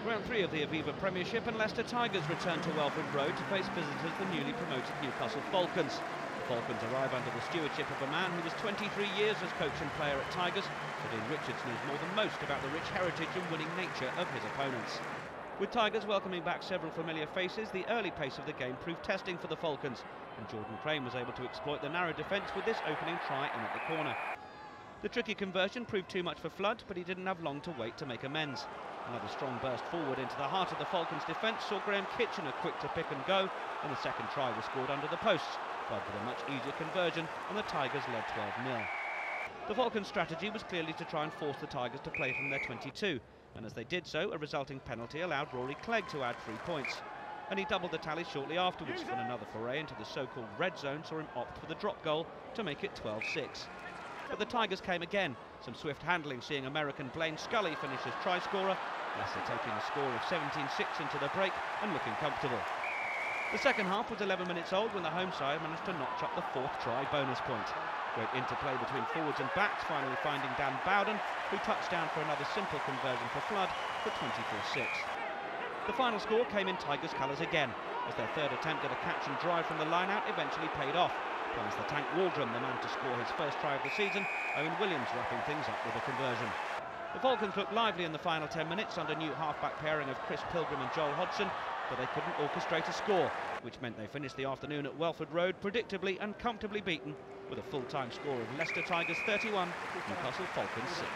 Round 3 of the Aviva Premiership, and Leicester Tigers return to Welford Road to face visitors the newly promoted Newcastle Falcons. The Falcons arrive under the stewardship of a man who was 23 years as coach and player at Tigers, but Dean Richards knows more than most about the rich heritage and winning nature of his opponents. With Tigers welcoming back several familiar faces, the early pace of the game proved testing for the Falcons, and Jordan Crane was able to exploit the narrow defence with this opening try in at the corner. The tricky conversion proved too much for Flood, but he didn't have long to wait to make amends. Another strong burst forward into the heart of the Falcons' defence saw Graham Kitchener quick to pick and go, and the second try was scored under the posts, but with a much easier conversion, and the Tigers led 12-0. The Falcons' strategy was clearly to try and force the Tigers to play from their 22, and as they did so, a resulting penalty allowed Rory Clegg to add 3 points. And he doubled the tally shortly afterwards when another foray into the so-called red zone saw him opt for the drop goal to make it 12-6. But the Tigers came again, some swift handling seeing American Blaine Scully finish as try-scorer, Leicester taking a score of 17-6 into the break and looking comfortable. The second half was 11 minutes old when the home side managed to notch up the 4th try bonus point. Great interplay between forwards and backs, finally finding Dan Bowden, who touched down for another simple conversion for Flood for 24-6. The final score came in Tigers' colours again, as their third attempt at a catch and drive from the line-out eventually paid off. As the Tank Waldron, the man to score his first try of the season, Owen Williams wrapping things up with a conversion. The Falcons looked lively in the final 10 minutes under new half-back pairing of Chris Pilgrim and Joel Hodgson, but they couldn't orchestrate a score, which meant they finished the afternoon at Welford Road predictably and comfortably beaten with a full-time score of Leicester Tigers 31, Newcastle Falcons 6.